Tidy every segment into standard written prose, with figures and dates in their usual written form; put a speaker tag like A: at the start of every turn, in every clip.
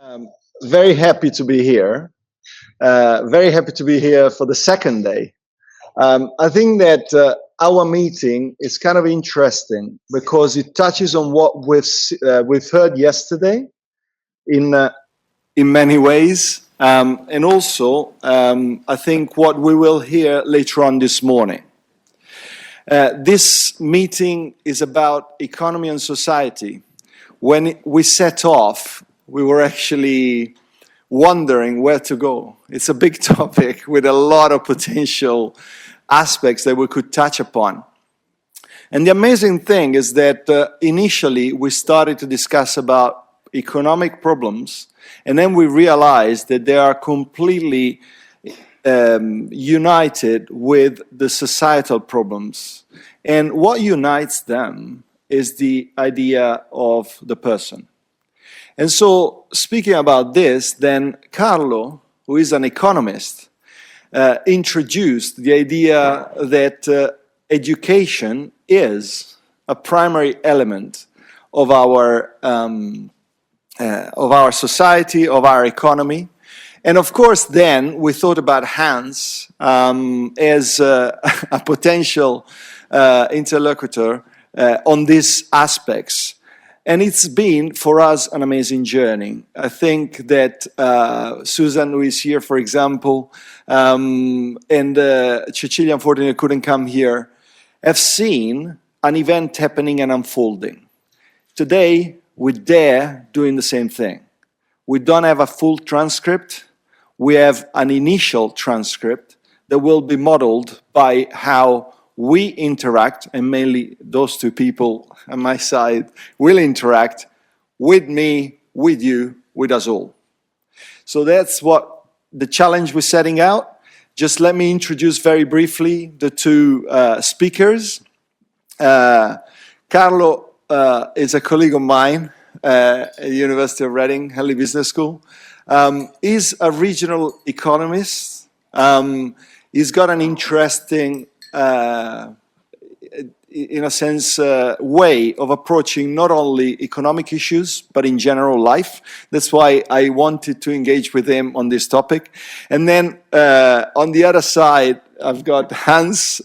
A: Um, very happy to be here. Very happy to be here for the second day. I think that our meeting is kind of interesting because it touches on what we've heard yesterday in uh, in many ways, and also I think what we will hear later on this morning. This meeting is about economy and society. When we set off, we were actually wondering where to go. It's a big topic with a lot of potential aspects that we could touch upon. And the amazing thing is that initially we started to discuss about economic problems, and then we realized that they are completely united with the societal problems. And what unites them is the idea of the person. And so, speaking about this, then Carlo, who is an economist, introduced the idea that education is a primary element of our society, of our economy. And of course, then we thought about Hans as a potential interlocutor on these aspects. And it's been, for us, an amazing journey. I think that Susan, who is here, for example, and Cecilia, unfortunately, couldn't come here, have seen an event happening and unfolding. Today, we're there doing the same thing. We don't have a full transcript. We have an initial transcript that will be modeled by how we interact, and mainly those two people on my side will interact with me, with you, with us all. So that's what the challenge we're setting out. Just let me introduce very briefly the two speakers. Carlo is a colleague of mine at the University of Reading, Henley Business School. He's a regional economist. He's got an interesting in a sense, way of approaching not only economic issues, but in general life. That's why I wanted to engage with him on this topic. And then on the other side, I've got Hans.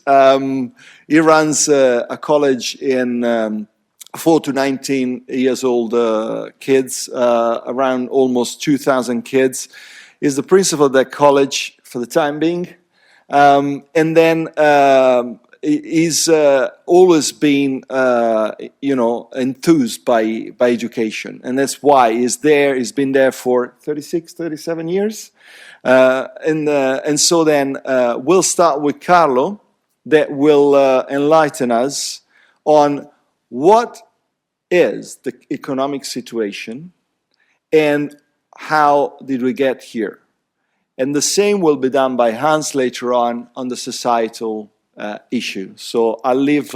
A: He runs a college in 4 to 19 years old kids, around almost 2,000 kids. He's the principal of that college for the time being. And then he's always been, enthused by education. And that's why he's there. He's been there for 36, 37 years. And so then we'll start with Carlo, that will enlighten us on what is the economic situation and how did we get here. And the same will be done by Hans later on the societal issue. So I'll leave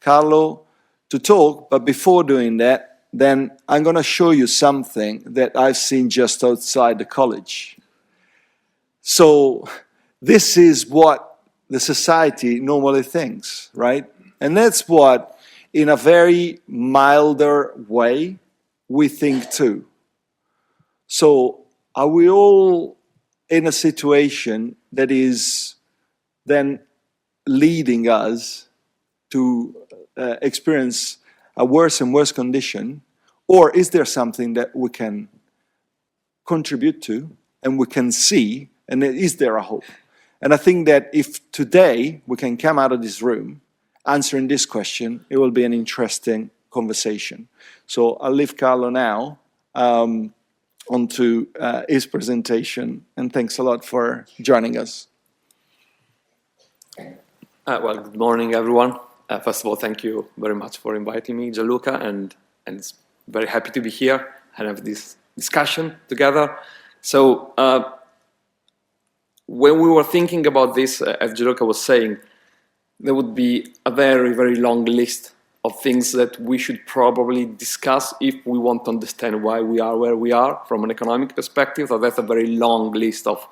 A: Carlo to talk, but before doing that, then I'm going to show you something that I've seen just outside the college. So this is what the society normally thinks, right? And that's what, in a very milder way, we think too. So are we all in a situation that is then leading us to experience a worse and worse condition? Or is there something that we can contribute to and we can see, and is there a hope? And I think that if today we can come out of this room answering this question, it will be an interesting conversation. So I'll leave Carlo now onto his presentation, and thanks a lot for joining us.
B: Well, good morning, everyone. First of all, thank you very much for inviting me, Gianluca, and it's very happy to be here and have this discussion together. So when we were thinking about this, as Gianluca was saying, there would be a very, very long list of things that we should probably discuss if we want to understand why we are where we are from an economic perspective. So that's a very long list of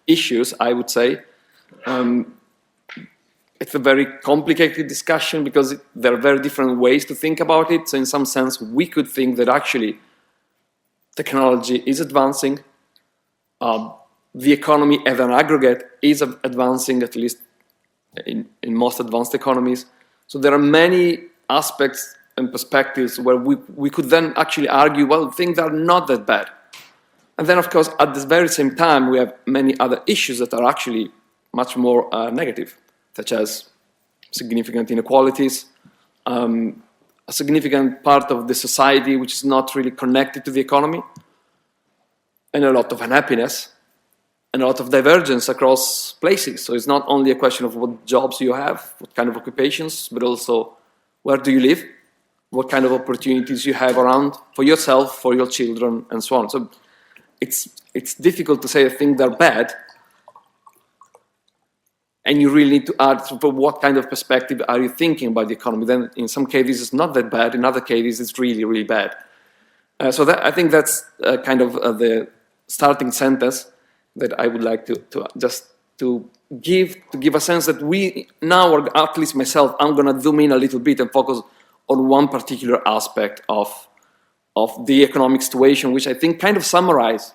B: issues, I would say. It's a very complicated discussion because there are very different ways to think about it. So in some sense, we could think that actually technology is advancing. The economy as an aggregate is advancing, at least in most advanced economies. So there are many aspects and perspectives where we could then actually argue, well, things are not that bad. And then, of course, at the very same time, we have many other issues that are actually much more negative, such as significant inequalities, a significant part of the society which is not really connected to the economy, and a lot of unhappiness, and a lot of divergence across places. So it's not only a question of what jobs you have, what kind of occupations, but also where do you live, what kind of opportunities you have around for yourself, for your children, and so on. So it's difficult to say things are bad, and you really need to ask for what kind of perspective are you thinking about the economy. Then in some cases it's not that bad, in other cases it's really, really bad. So I think that's kind of the starting sentence that I would like to give a sense that we now, or at least myself, I'm going to zoom in a little bit and focus on one particular aspect of the economic situation, which I think kind of summarize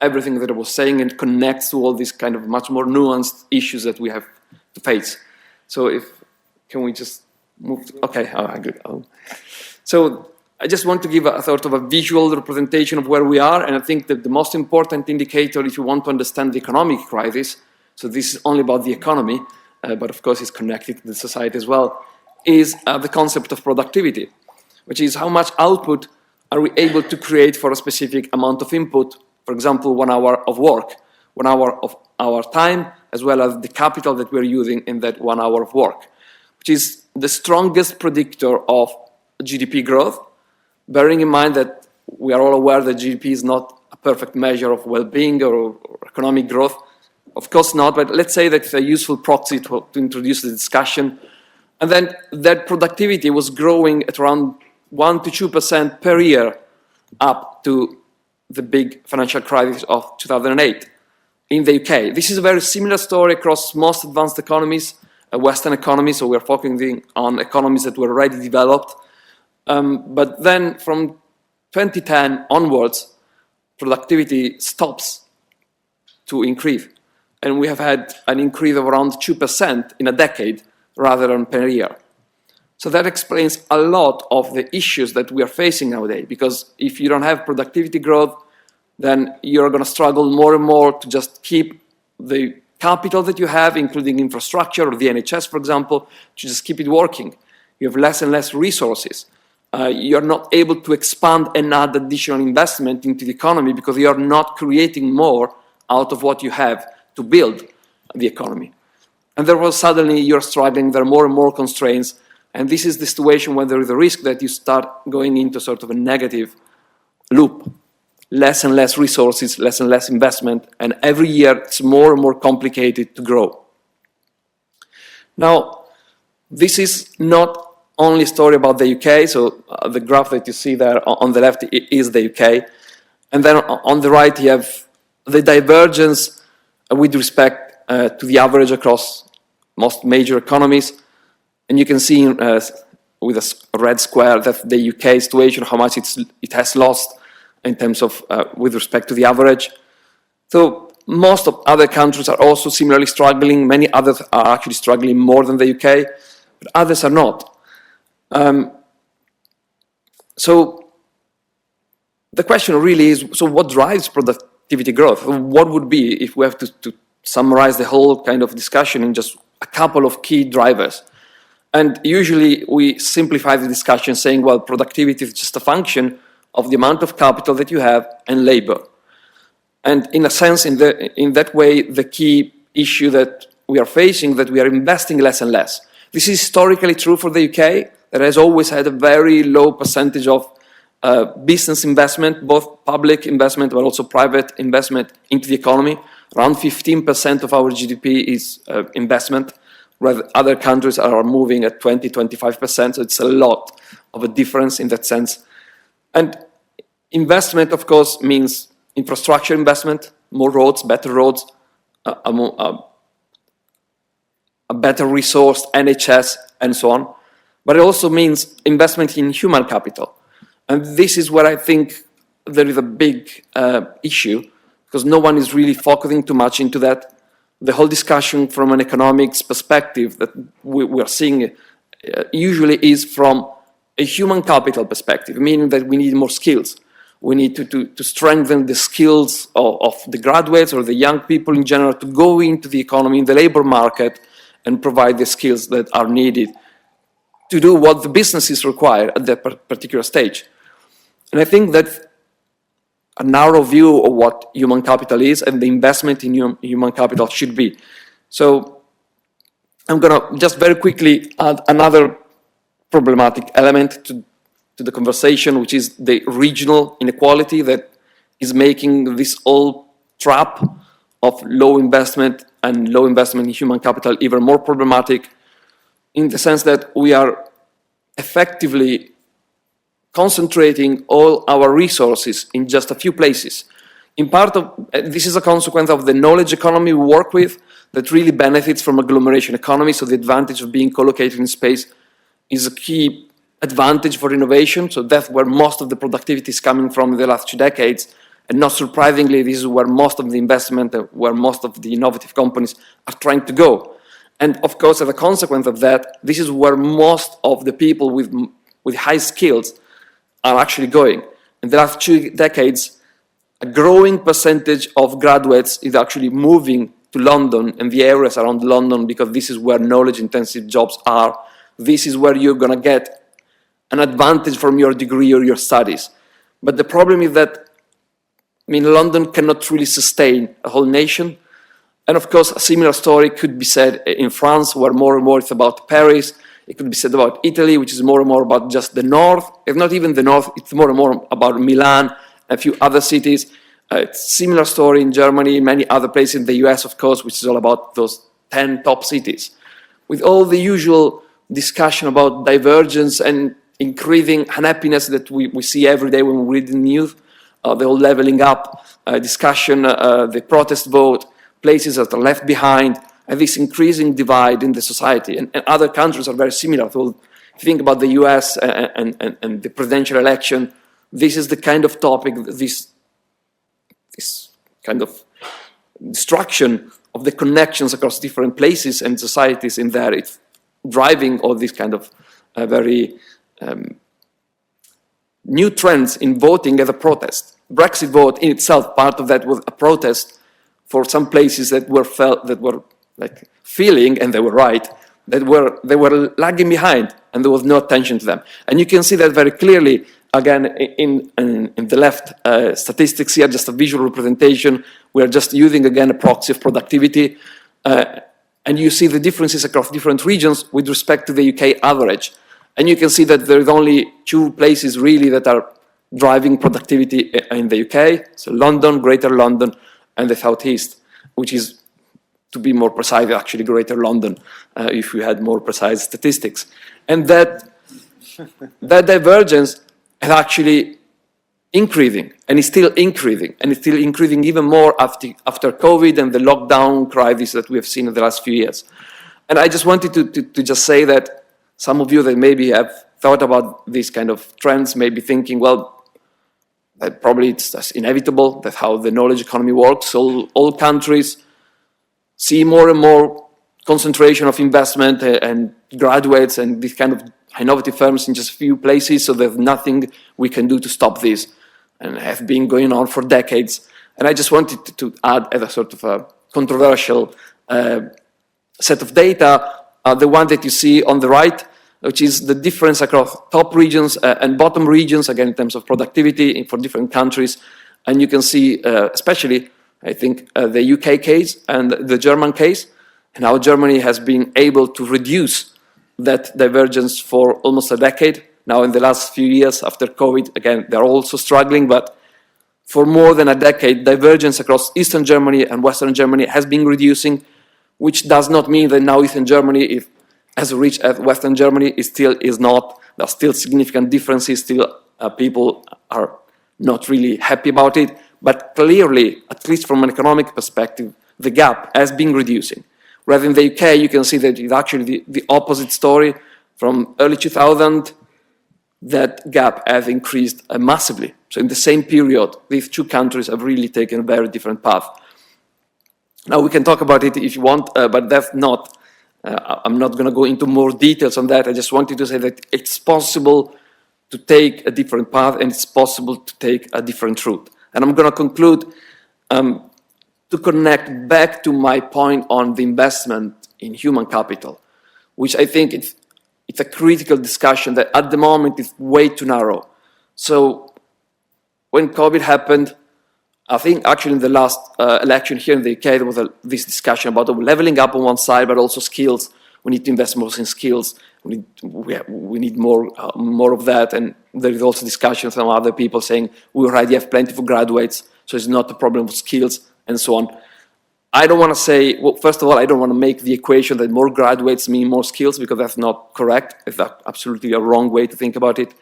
B: everything that I was saying and connects to all these kind of much more nuanced issues that we have to face. So can we just move to, okay, all right, good. So I just want to give a sort of a visual representation of where we are, and I think that the most important indicator if you want to understand the economic crisis, so this is only about the economy, but of course it's connected to the society as well, is the concept of productivity, which is how much output are we able to create for a specific amount of input. For example, 1 hour of work, 1 hour of our time, as well as the capital that we're using in that 1 hour of work, which is the strongest predictor of GDP growth, bearing in mind that we are all aware that GDP is not a perfect measure of well-being or economic growth. Of course not, but let's say that it's a useful proxy to introduce the discussion. And then that productivity was growing at around 1 to 2% per year up to the big financial crisis of 2008 in the UK. This is a very similar story across most advanced economies, Western economies, so we're focusing on economies that were already developed. But then from 2010 onwards, productivity stops to increase. And we have had an increase of around 2% in a decade rather than per year. So that explains a lot of the issues that we are facing nowadays, because if you don't have productivity growth, then you're going to struggle more and more to just keep the capital that you have, including infrastructure or the NHS, for example, to just keep it working. You have less and less resources. You're not able to expand and add additional investment into the economy because you're not creating more out of what you have to build the economy. And therefore, suddenly you're struggling, there are more and more constraints, and this is the situation where there is a risk that you start going into sort of a negative loop. Less and less resources, less and less investment, and every year it's more and more complicated to grow. Now, this is not only a story about the UK, so the graph that you see there on the left is the UK, and then on the right you have the divergence with respect to the average across most major economies. And you can see with a red square that the UK situation, how much it has lost in terms of with respect to the average. So most of other countries are also similarly struggling. Many others are actually struggling more than the UK, but others are not. So the question really is, so what drives productivity growth? What would be, if we have to summarize the whole kind of discussion in just a couple of key drivers? And usually we simplify the discussion saying, well, productivity is just a function of the amount of capital that you have and labor. And in a sense, in that way, the key issue that we are facing, that we are investing less and less. This is historically true for the UK, that has always had a very low percentage of business investment, both public investment but also private investment into the economy. Around 15% of our GDP is investment, where other countries are moving at 20, 25%, so it's a lot of a difference in that sense. And investment, of course, means infrastructure investment, more roads, better roads, a better resourced NHS, and so on. But it also means investment in human capital. And this is where I think there is a big issue because no one is really focusing too much into that. The whole discussion from an economics perspective that we are seeing usually is from a human capital perspective, meaning that we need more skills. We need to strengthen the skills of the graduates or the young people in general to go into the economy, in the labor market, and provide the skills that are needed to do what the businesses require at that particular stage. And I think that a narrow view of what human capital is and the investment in human capital should be. So I'm going to just very quickly add another problematic element to the conversation, which is the regional inequality that is making this whole trap of low investment and low investment in human capital even more problematic, in the sense that we are effectively concentrating all our resources in just a few places. In part of this is a consequence of the knowledge economy we work with that really benefits from agglomeration economy. So the advantage of being co-located in space is a key advantage for innovation. So that's where most of the productivity is coming from in the last 2 decades. And not surprisingly, this is where most of the investment, where most of the innovative companies are trying to go. And of course, as a consequence of that, this is where most of the people with high skills are actually going. In the last 2 decades, a growing percentage of graduates is actually moving to London and the areas around London because this is where knowledge-intensive jobs are. This is where you're going to get an advantage from your degree or your studies. But the problem is that, London cannot really sustain a whole nation. And of course, a similar story could be said in France, where more and more it's about Paris. It could be said about Italy, which is more and more about just the north. If not even the north, it's more and more about Milan, a few other cities. It's a similar story in Germany, many other places in the US, of course, which is all about those 10 top cities. With all the usual discussion about divergence and increasing unhappiness that we see every day when we read the news, the whole leveling up discussion, the protest vote, places that are left behind, and this increasing divide in the society. And other countries are very similar. So if you think about the US and the presidential election, this is the kind of topic, this kind of destruction of the connections across different places and societies in there. It's driving all these kind of very new trends in voting as a protest. Brexit vote in itself, part of that was a protest for some places that were like feeling, and they were right, that they were lagging behind, and there was no attention to them. And you can see that very clearly, again, in the left statistics here, just a visual representation. We are just using, again, a proxy of productivity. And you see the differences across different regions with respect to the UK average. And you can see that there is only 2 places really that are driving productivity in the UK. So London, Greater London, and the Southeast, which is, to be more precise, actually Greater London, if we had more precise statistics. And that divergence is actually increasing, and it's still increasing, and it's still increasing even more after COVID and the lockdown crisis that we have seen in the last few years. And I just wanted to just say that some of you that maybe have thought about these kind of trends may be thinking, well, that probably it's just inevitable, that's how the knowledge economy works. So all countries see more and more concentration of investment and graduates and these kind of innovative firms in just a few places, so there's nothing we can do to stop this, and have been going on for decades. And I just wanted to add as a sort of a controversial set of data, the one that you see on the right, which is the difference across top regions and bottom regions, again, in terms of productivity for different countries. And you can see, especially, I think, the UK case and the German case, and how Germany has been able to reduce that divergence for almost a decade. Now, in the last few years after COVID, again, they're also struggling, but for more than a decade, divergence across Eastern Germany and Western Germany has been reducing, which does not mean that now Eastern Germany is as rich as Western Germany. It still is not. There are still significant differences. Still, people are not really happy about it. But clearly, at least from an economic perspective, the gap has been reducing. Whereas in the UK, you can see that it's actually the opposite story. From early 2000, that gap has increased massively. So in the same period, these two countries have really taken a very different path. Now we can talk about it if you want, but that's not, I'm not going to go into more details on that. I just wanted to say that it's possible to take a different path and it's possible to take a different route. And I'm going to conclude to connect back to my point on the investment in human capital, which I think it's a critical discussion that at the moment is way too narrow. So when COVID happened, I think actually in the last election here in the UK, there was this discussion about leveling up on one side, but also skills. We need to invest more in skills. We need more of that. And there is also discussion from other people saying we already have plenty for graduates, so it's not a problem of skills and so on. I don't want to say, well, first of all, I don't want to make the equation that more graduates mean more skills, because that's not correct. It's absolutely a wrong way to think about it.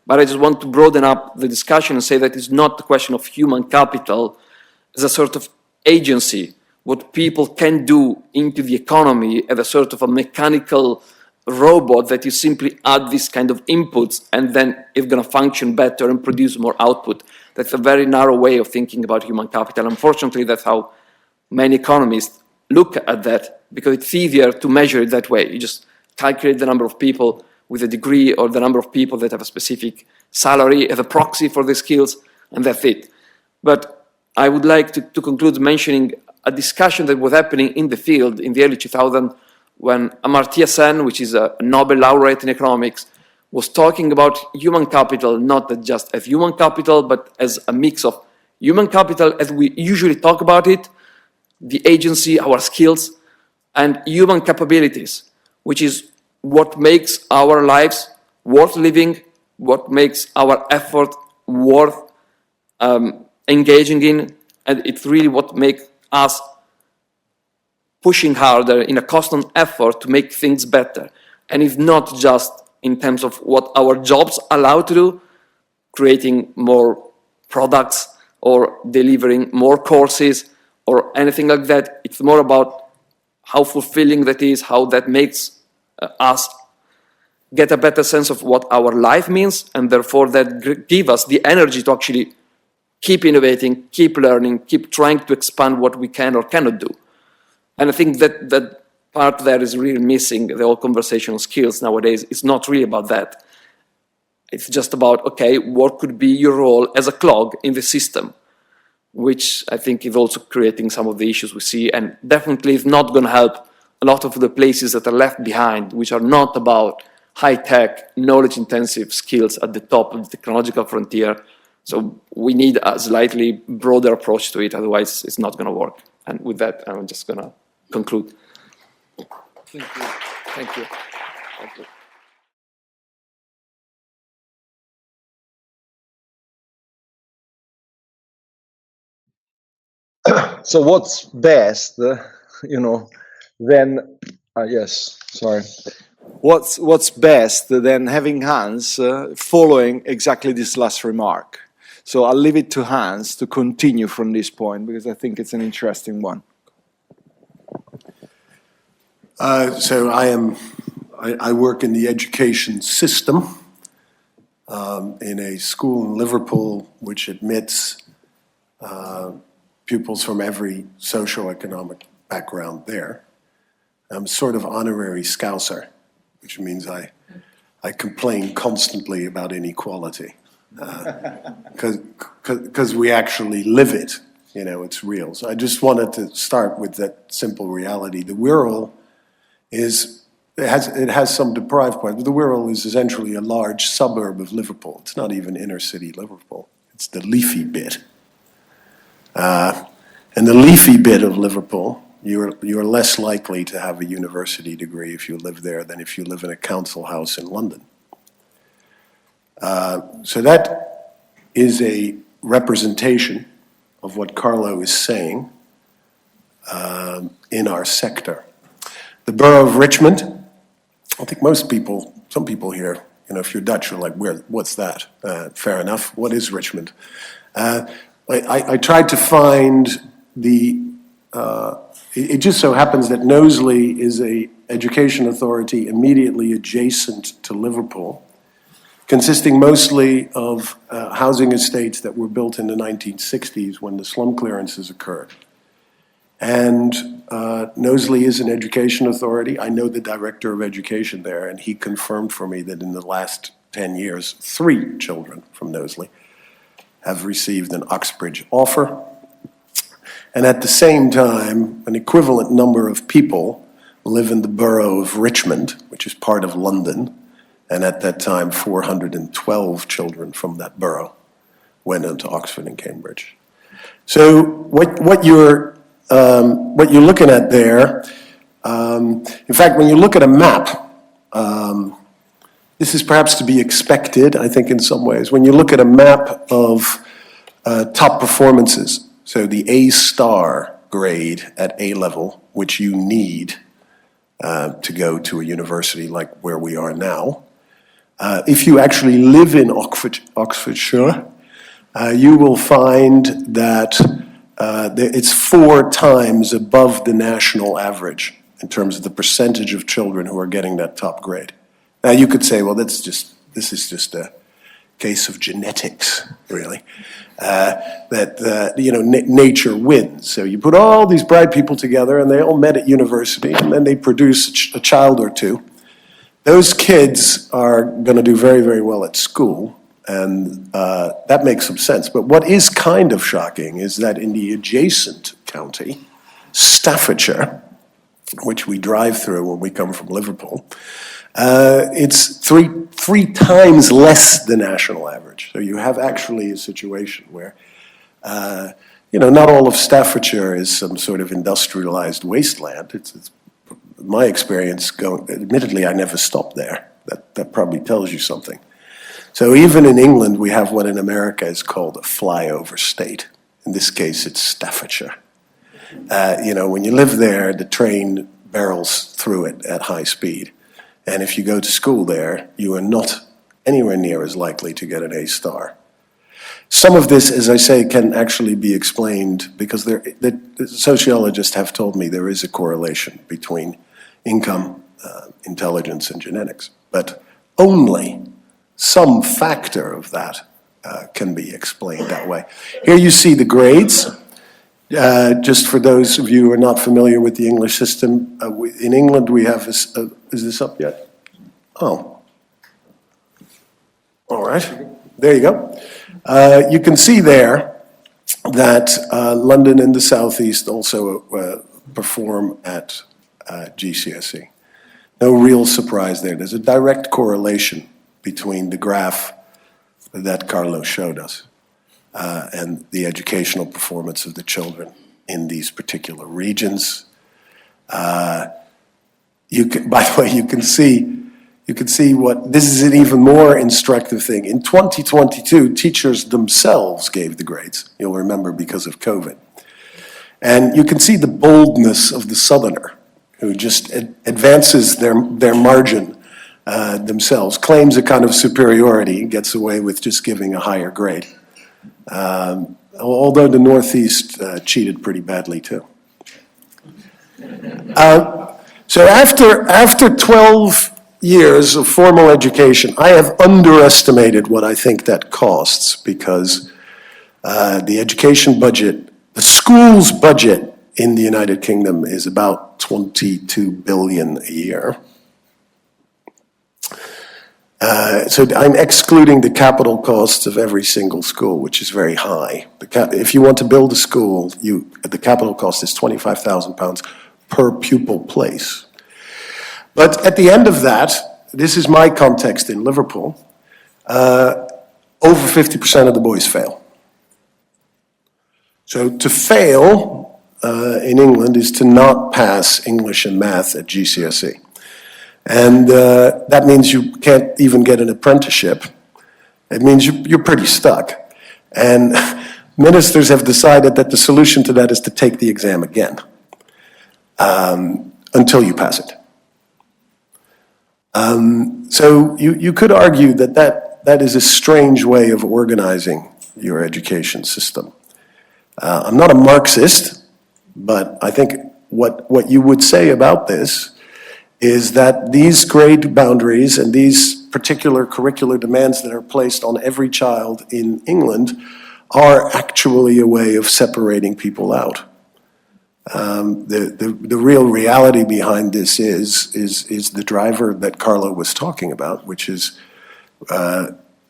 B: But I just want to broaden up the discussion and say that it's not the question of human capital as a sort of agency, what people can do into the economy as a sort of a mechanical robot that you simply add this kind of inputs and then it's going to function better and produce more output. That's a very narrow way of thinking about human capital. Unfortunately, that's how many economists look at that, because it's easier to measure it that way. You just calculate the number of people with a degree or the number of people that have a specific salary as a proxy for the skills, and that's it. But I would like to conclude mentioning a discussion that was happening in the field in the early 2000s when Amartya Sen, which is a Nobel laureate in economics, was talking about human capital, not just as human capital, but as a mix of human capital as we usually talk about it, the agency, our skills, and human capabilities, which is what makes our lives worth living, what makes our effort worth engaging in, and it's really what makes us pushing harder in a constant effort to make things better. And it's not just in terms of what our jobs allow to do, creating more products or delivering more courses or anything like that. It's more about how fulfilling that is, how that makes us get a better sense of what our life means, and therefore that give us the energy to actually keep innovating, keep learning, keep trying to expand what we can or cannot do. And I think that part there is really missing. The whole conversation on skills nowadays is not really about that. It's just about, okay, what could be your role as a clog in the system, which I think is also creating some of the issues we see, and definitely is not going to help a lot of the places that are left behind, which are not about high-tech, knowledge-intensive skills at the top of the technological frontier. So we need a slightly broader approach to it, otherwise it's not going to work. And with that, I'm just going to conclude. Thank you. Thank you. Thank you.
A: So what's best, then, yes, sorry. What's best than having Hans following exactly this last remark? So I'll leave it to Hans to continue from this point, because I think it's an interesting one.
C: So I work in the education system in a school in Liverpool which admits pupils from every socioeconomic background there. I'm sort of honorary Scouser, which means I complain constantly about inequality because we actually live it. You know, it's real. So I just wanted to start with that simple reality. The Wirral it has some deprived parts, but the Wirral is essentially a large suburb of Liverpool. It's not even inner city Liverpool. It's the leafy bit. And the leafy bit of Liverpool, you're less likely to have a university degree if you live there than if you live in a council house in London. So that is a representation of what Carlo is saying in our sector. The borough of Richmond, I think some people here, if you're Dutch, you're like, what's that? Fair enough. What is Richmond? I tried to find it just so happens that Knowsley is a education authority immediately adjacent to Liverpool. consisting mostly of housing estates that were built in the 1960s when the slum clearances occurred. And Knowsley is an education authority. I know the director of education there, and he confirmed for me that in the last 10 years, 3 children from Knowsley have received an Oxbridge offer. And at the same time, an equivalent number of people live in the borough of Richmond, which is part of London. And at that time, 412 children from that borough went into Oxford and Cambridge. So what you're looking at there, in fact, when you look at a map, this is perhaps to be expected, I think, in some ways. When you look at a map of top performances, so the A-star grade at A level, which you need to go to a university like where we are now, if you actually live in Oxfordshire, you will find that it's 4 times above the national average in terms of the percentage of children who are getting that top grade. Now you could say, well, this is just a case of genetics, really. Nature wins. So you put all these bright people together, and they all met at university, and then they produce a child or two. Those kids are going to do very, very well at school, and that makes some sense. But what is kind of shocking is that in the adjacent county, Staffordshire, which we drive through when we come from Liverpool, it's three times less the national average. So you have actually a situation where, not all of Staffordshire is some sort of industrialized wasteland. It's my experience admittedly, I never stopped there. That probably tells you something. So even in England, we have what in America is called a flyover state. In this case, it's Staffordshire. When you live there, the train barrels through it at high speed. And if you go to school there, you are not anywhere near as likely to get an A-star. Some of this, as I say, can actually be explained because the sociologists have told me there is a correlation between income, intelligence, and genetics. But only some factor of that can be explained that way. Here you see the grades. Just for those of you who are not familiar with the English system, in England we have this, is this up yet? Oh. All right, there you go. You can see there that London and the Southeast also perform at GCSE. No real surprise there. There's a direct correlation between the graph that Carlo showed us and the educational performance of the children in these particular regions. By the way, you can see what, this is an even more instructive thing. In 2022, teachers themselves gave the grades. You'll remember because of COVID. And you can see the boldness of the Southerner, who just advances their margin themselves, claims a kind of superiority, and gets away with just giving a higher grade. Although the Northeast cheated pretty badly too. So after 12 years of formal education, I have underestimated what I think that costs because the education budget, the school's budget in the United Kingdom is about 22 billion a year. So I'm excluding the capital costs of every single school, which is very high. If you want to build a school, the capital cost is £25,000 per pupil place. But at the end of that, this is my context in Liverpool, over 50% of the boys fail. So to fail in England is to not pass English and math at GCSE. And that means you can't even get an apprenticeship. It means you're pretty stuck. And ministers have decided that the solution to that is to take the exam again until you pass it. So you could argue that is a strange way of organizing your education system. I'm not a Marxist, but I think what you would say about this is that these grade boundaries and these particular curricular demands that are placed on every child in England are actually a way of separating people out. The real reality behind this is the driver that Carlo was talking about, which is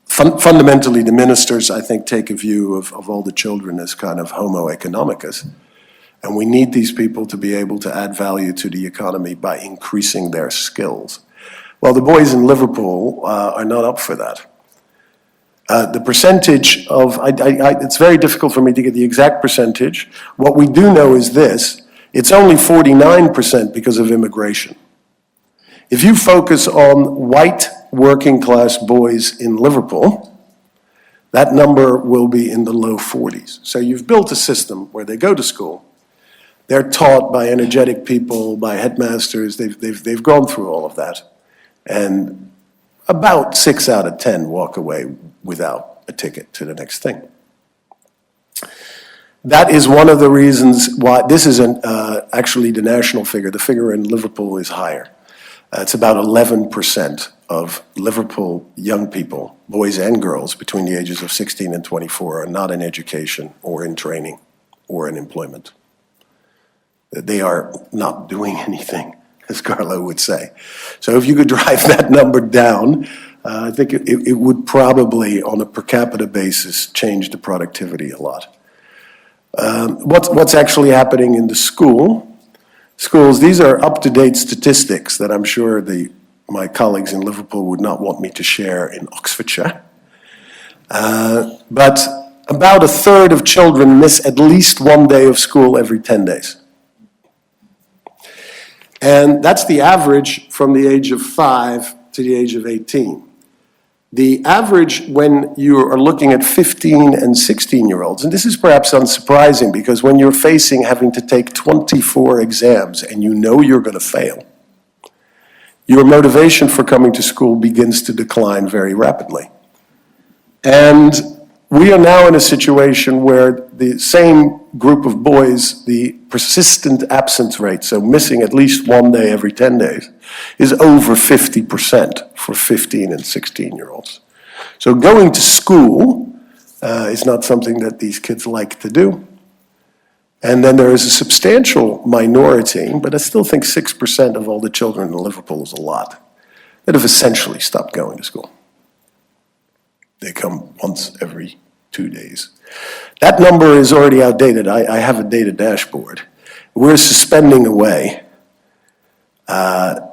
C: fundamentally the ministers, I think, take a view of all the children as kind of homo economicus. And we need these people to be able to add value to the economy by increasing their skills. Well, the boys in Liverpool are not up for that. The percentage of, it's very difficult for me to get the exact percentage. What we do know is this: it's only 49% because of immigration. If you focus on white working class boys in Liverpool, that number will be in the low 40s. So you've built a system where they go to school, they're taught by energetic people, by headmasters, they've gone through all of that. And about 6 out of 10 walk away without a ticket to the next thing. That is one of the reasons why, this isn't actually the national figure, the figure in Liverpool is higher. It's about 11% of Liverpool young people, boys and girls, between the ages of 16 and 24 are not in education or in training or in employment. They are not doing anything, as Carlo would say. So if you could drive that number down, I think it would probably, on a per capita basis, change the productivity a lot. What's actually happening in the schools, these are up-to-date statistics that I'm sure my colleagues in Liverpool would not want me to share in Oxfordshire. But about a third of children miss at least one day of school every 10 days. And that's the average from the age of 5 to the age of 18. The average when you are looking at 15 and 16-year-olds, and this is perhaps unsurprising because when you're facing having to take 24 exams and you know you're going to fail, your motivation for coming to school begins to decline very rapidly. And we are now in a situation where the same group of boys, the persistent absence rate, so missing at least one day every 10 days, is over 50% for 15 and 16-year-olds. So going to school is not something that these kids like to do. And then there is a substantial minority, but I still think 6% of all the children in Liverpool is a lot, that have essentially stopped going to school. They come once every 2 days. That number is already outdated. I have a data dashboard. We're suspending away.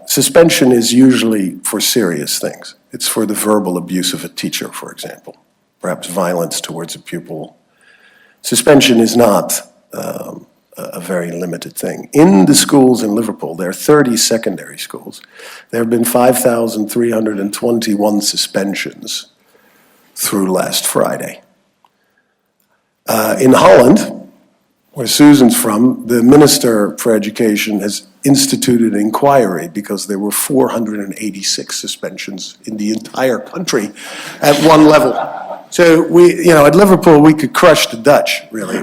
C: Suspension is usually for serious things. It's for the verbal abuse of a teacher, for example, perhaps violence towards a pupil. Suspension is not a very limited thing. In the schools in Liverpool, there are 30 secondary schools. There have been 5,321 suspensions through last Friday. In Holland, where Susan's from, the Minister for Education has instituted an inquiry because there were 486 suspensions in the entire country at one level. So at Liverpool, we could crush the Dutch, really.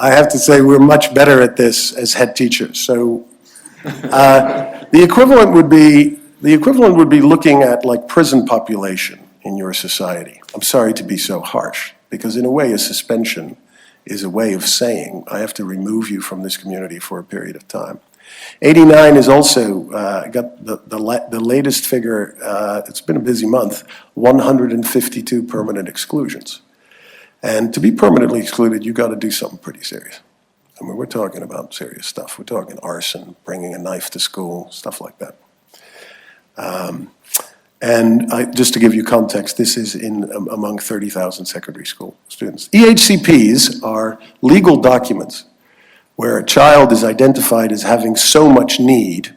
C: I have to say we're much better at this as head teachers. So the equivalent would be looking at like prison population in your society. I'm sorry to be so harsh, because in a way a suspension is a way of saying, I have to remove you from this community for a period of time. 89 is also, got the latest figure, it's been a busy month, 152 permanent exclusions. And to be permanently excluded, you got to do something pretty serious. I mean, we're talking about serious stuff. We're talking arson, bringing a knife to school, stuff like that. Just to give you context, this is among 30,000 secondary school students. EHCPs are legal documents where a child is identified as having so much need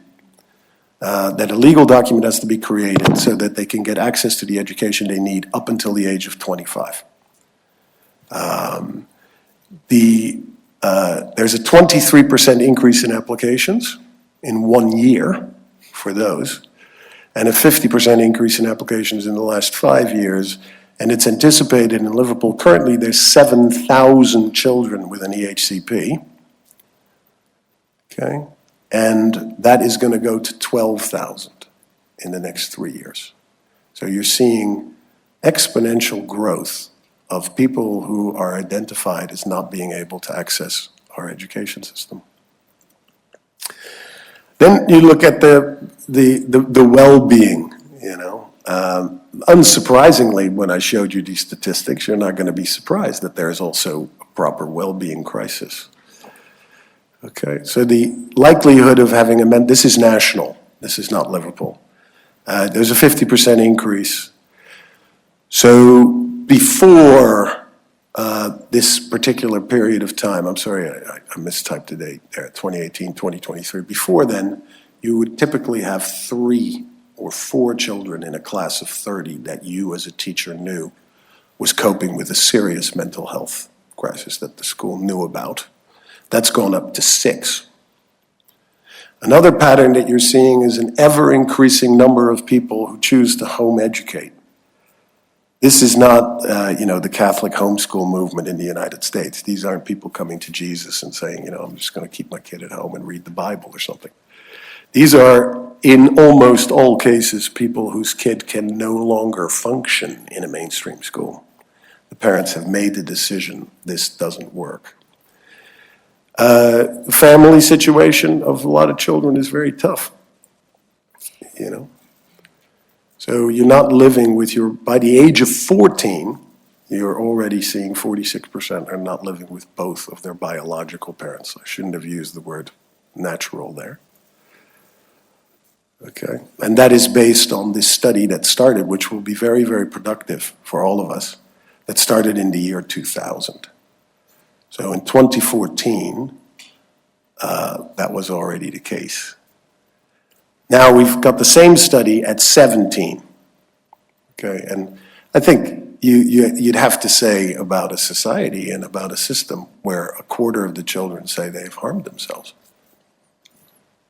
C: that a legal document has to be created so that they can get access to the education they need up until the age of 25. There's a 23% increase in applications in 1 year for those, and a 50% increase in applications in the last 5 years. And it's anticipated in Liverpool, currently there's 7,000 children with an EHCP. Okay, and that is going to go to 12,000 in the next 3 years. So you're seeing exponential growth of people who are identified as not being able to access our education system. Then you look at the well-being, you know. Unsurprisingly, when I showed you these statistics, you're not going to be surprised that there's also a proper well-being crisis. Okay, so the likelihood of having this is national, this is not Liverpool. There's a 50% increase. So before this particular period of time, I'm sorry, I mistyped the date there, 2018, 2023. Before then, you would typically have 3 or 4 children in a class of 30 that you as a teacher knew was coping with a serious mental health crisis that the school knew about. That's gone up to 6. Another pattern that you're seeing is an ever-increasing number of people who choose to home educate. This is not, the Catholic homeschool movement in the United States. These aren't people coming to Jesus and saying, I'm just going to keep my kid at home and read the Bible or something. These are, in almost all cases, people whose kid can no longer function in a mainstream school. The parents have made the decision, this doesn't work. Family situation of a lot of children is very tough, So you're not living with by the age of 14, you're already seeing 46% are not living with both of their biological parents. I shouldn't have used the word natural there. Okay, and that is based on this study that started, which will be very, very productive for all of us, that started in the year 2000. So in 2014, that was already the case. Now we've got the same study at 17. Okay, and I think you'd have to say about a society and about a system where a quarter of the children say they've harmed themselves.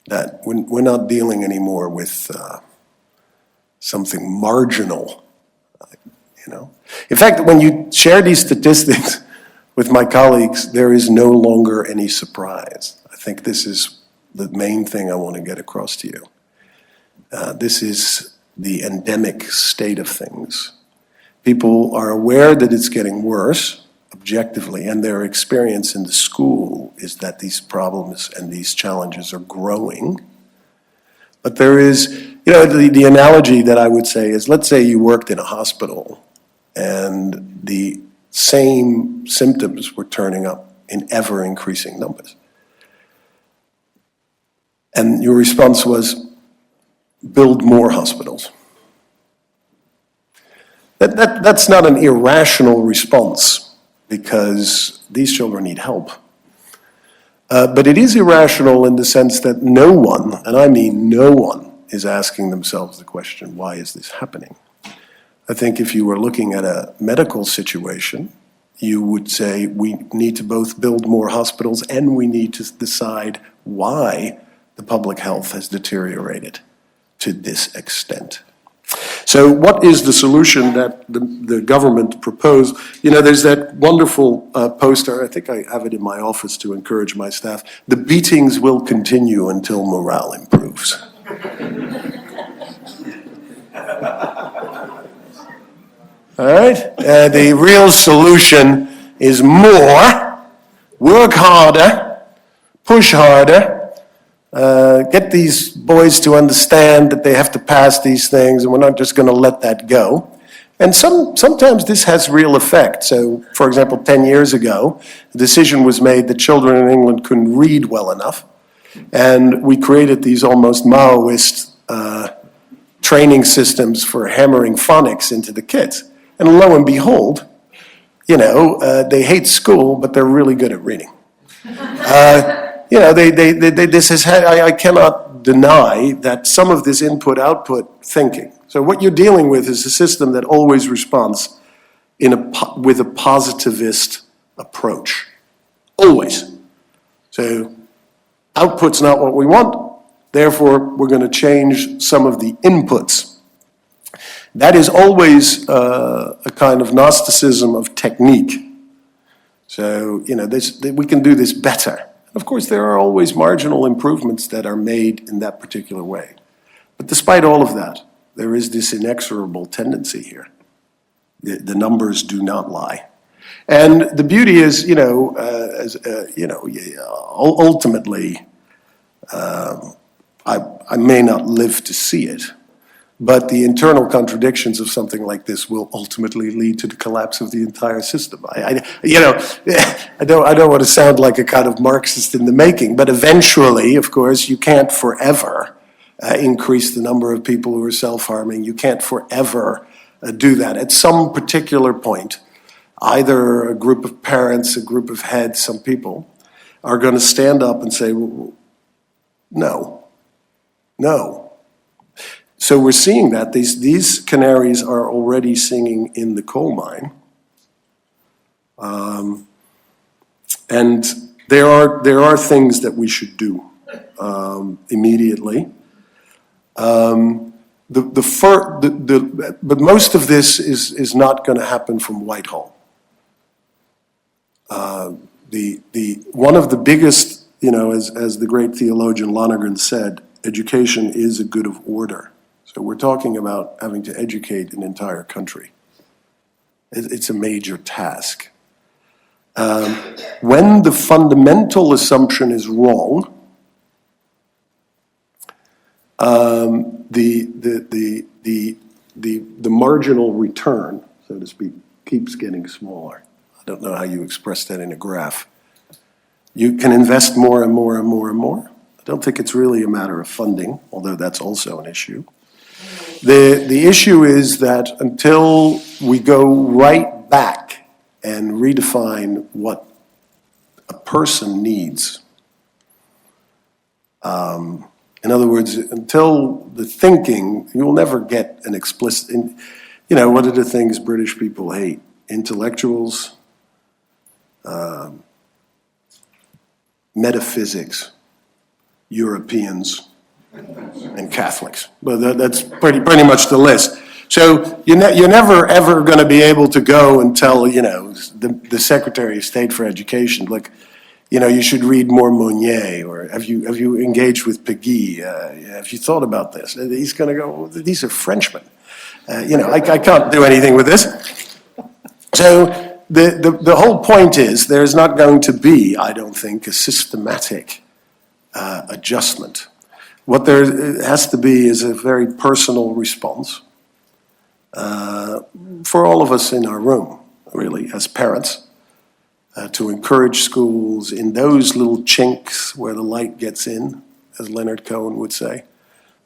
C: That we're not dealing anymore with something marginal, In fact, when you share these statistics with my colleagues, there is no longer any surprise. I think this is the main thing I want to get across to you. This is the endemic state of things. People are aware that it's getting worse, objectively, and their experience in the school is that these problems and these challenges are growing. But there is, the analogy that I would say is, let's say you worked in a hospital and the same symptoms were turning up in ever-increasing numbers. And your response was, build more hospitals. That's not an irrational response, because these children need help. But it is irrational in the sense that no one, and I mean no one, is asking themselves the question, why is this happening? I think if you were looking at a medical situation, you would say we need to both build more hospitals and we need to decide why the public health has deteriorated to this extent. So what is the solution that the government proposed? There's that wonderful poster, I think I have it in my office to encourage my staff, the beatings will continue until morale improves. All right, the real solution is more, work harder, push harder, get these boys to understand that they have to pass these things and we're not just going to let that go. And sometimes this has real effect. So, for example, 10 years ago, the decision was made that children in England couldn't read well enough. And we created these almost Maoist training systems for hammering phonics into the kids. And lo and behold, they hate school, but they're really good at reading. I cannot deny that some of this input-output thinking. So what you're dealing with is a system that always responds with a positivist approach. Always. So output's not what we want, therefore we're going to change some of the inputs. That is always a kind of Gnosticism of technique. So, we can do this better. Of course, there are always marginal improvements that are made in that particular way. But despite all of that, There is this inexorable tendency here. The numbers do not lie. And the beauty is, ultimately, I may not live to see it, but the internal contradictions of something like this will ultimately lead to the collapse of the entire system. I don't want to sound like a kind of Marxist in the making, but eventually, of course, you can't forever increase the number of people who are self-harming. You can't forever do that. At some particular point, either a group of parents, a group of heads, some people, are going to stand up and say, well, no. So we're seeing that these canaries are already singing in the coal mine. And there are things that we should do immediately. But most of this is not going to happen from Whitehall. One of the biggest, as the great theologian Lonergan said, education is a good of order. So we're talking about having to educate an entire country. It's a major task. When the fundamental assumption is wrong, the marginal return, so to speak, keeps getting smaller. I don't know how you express that in a graph. You can invest more and more and more and more. I don't think it's really a matter of funding, although that's also an issue. The issue is that until we go right back and redefine what a person needs, in other words, until the thinking, you will never get an explicit, what are the things British people hate? Intellectuals, metaphysics, Europeans, and Catholics. Well, that's pretty much the list. So you're never ever going to be able to go and tell, the Secretary of State for Education, look, you should read more Monnier, or have you engaged with Peggy? Have you thought about this? He's going to go, well, these are Frenchmen. I can't do anything with this. So the whole point is there's not going to be, I don't think, a systematic adjustment. What there has to be is a very personal response for all of us in our room, really, as parents. To encourage schools in those little chinks where the light gets in, as Leonard Cohen would say,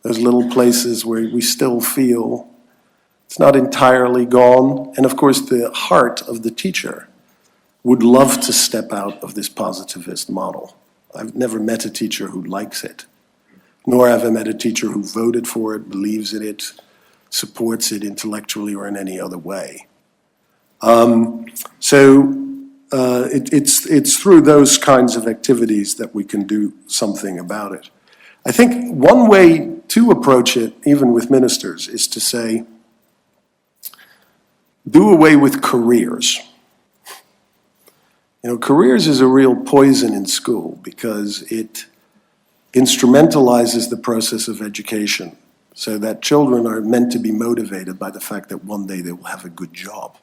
C: those little places where we still feel it's not entirely gone. And of course, the heart of the teacher would love to step out of this positivist model. I've never met a teacher who likes it, nor have I met a teacher who voted for it, believes in it, supports it intellectually or in any other way. It's through those kinds of activities that we can do something about it. I think one way to approach it, even with ministers, is to say, do away with careers. Careers is a real poison in school because it instrumentalizes the process of education so that children are meant to be motivated by the fact that one day they will have a good job.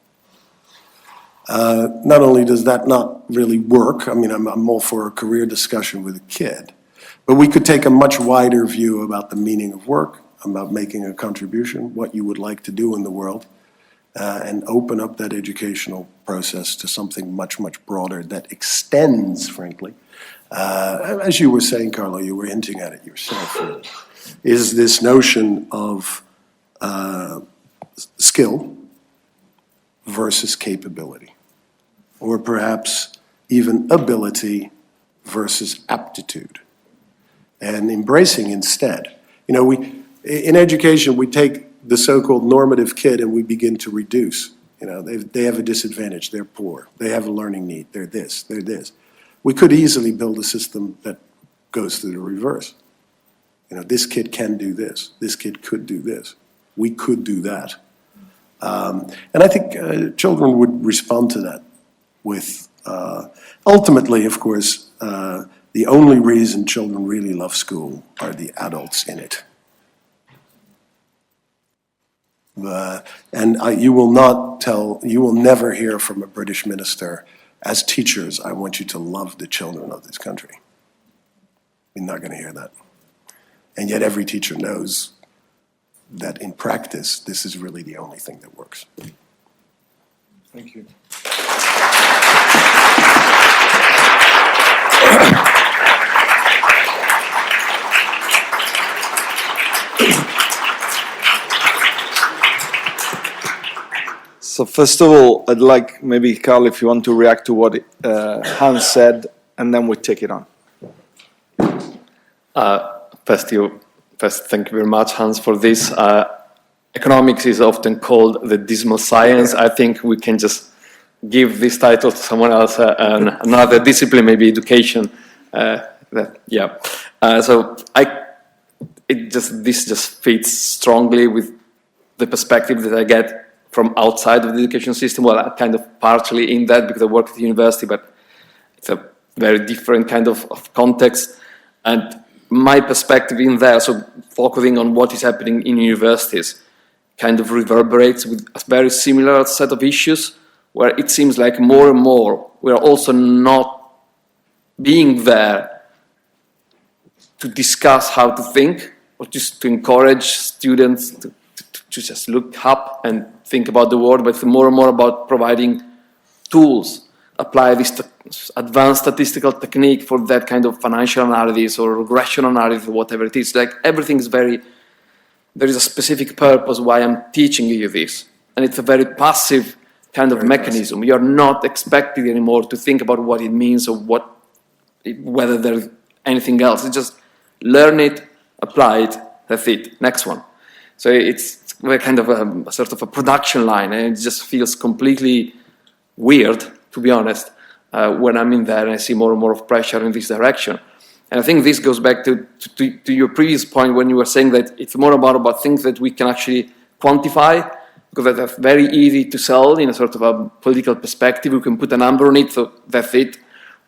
C: Not only does that not really work, I'm all for a career discussion with a kid, but we could take a much wider view about the meaning of work, about making a contribution, what you would like to do in the world, and open up that educational process to something much, much broader that extends, frankly. As you were saying, Carlo, you were hinting at it yourself, is this notion of skill versus capability, or perhaps even ability versus aptitude, and embracing instead. In education, we take the so-called normative kid and we begin to reduce. They have a disadvantage, they're poor, they have a learning need, they're this. We could easily build a system that goes through the reverse. This kid can do this kid could do this, we could do that. And I think children would respond to that with, ultimately, of course, the only reason children really love school are the adults in it. You will never hear from a British minister, as teachers, I want you to love the children of this country. You're not going to hear that. And yet every teacher knows that in practice, this is really the only thing that works.
A: Thank you. So first of all, I'd like maybe, Carlo, if you want to react to what Hans said, and then we take it on.
B: First, thank you very much, Hans, for this. Economics is often called the dismal science. I think we can just give this title to someone else, another discipline, maybe education. This just fits strongly with the perspective that I get from outside of the education system. Well, I'm kind of partially in that because I work at the university, but it's a very different kind of context. And my perspective in there, so focusing on what is happening in universities, kind of reverberates with a very similar set of issues where it seems like more and more we're also not being there to discuss how to think or just to encourage students to just look up and think about the world, but it's more and more about providing tools, apply this advanced statistical technique for that kind of financial analysis or regression analysis or whatever it is. Like everything is there is a specific purpose why I'm teaching you this. And it's a very passive kind of mechanism. You're not expected anymore to think about what it means or whether there's anything else. It's just learn it, apply it, that's it, next one. So it's very kind of a sort of a production line, and it just feels completely weird, to be honest, when I'm in there and I see more and more of pressure in this direction. And I think this goes back to your previous point when you were saying that it's more about things that we can actually quantify, because that's very easy to sell in a sort of a political perspective. We can put a number on it, so that's it,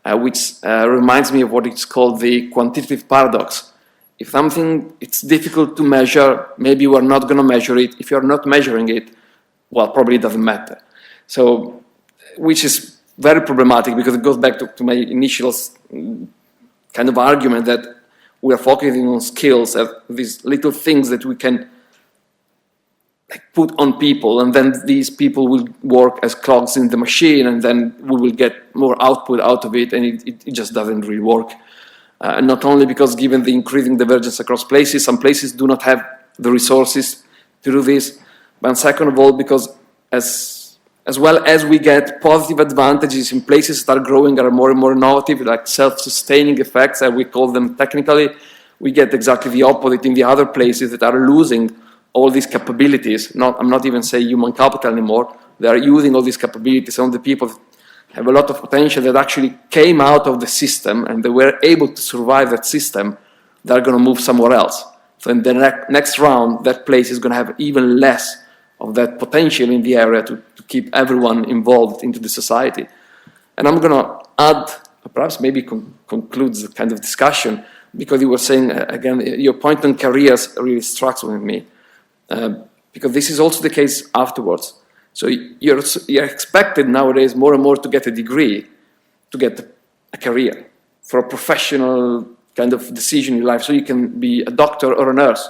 B: which reminds me of what is called the quantitative paradox. If something it's difficult to measure, maybe we're not going to measure it. If you're not measuring it, well, probably it doesn't matter. So, which is very problematic because it goes back to my initial kind of argument that we are focusing on skills, these little things that we can put on people, and then these people will work as cogs in the machine, and then we will get more output out of it, and it just doesn't really work. Not only because given the increasing divergence across places, some places do not have the resources to do this, but second of all, because as well as we get positive advantages in places that are growing, are more and more innovative, like self-sustaining effects, as we call them technically, we get exactly the opposite in the other places that are losing all these capabilities. I'm not even saying human capital anymore. They are using all these capabilities. Some of the people have a lot of potential that actually came out of the system and they were able to survive that system. They're going to move somewhere else. So in the next round, that place is going to have even less of that potential in the area to keep everyone involved into the society. And I'm going to add, perhaps maybe concludes the kind of discussion, because you were saying, again, your point on careers really struck with me, because this is also the case afterwards. So you're expected nowadays more and more to get a degree, to get a career, for a professional kind of decision in life, so you can be a doctor or a nurse.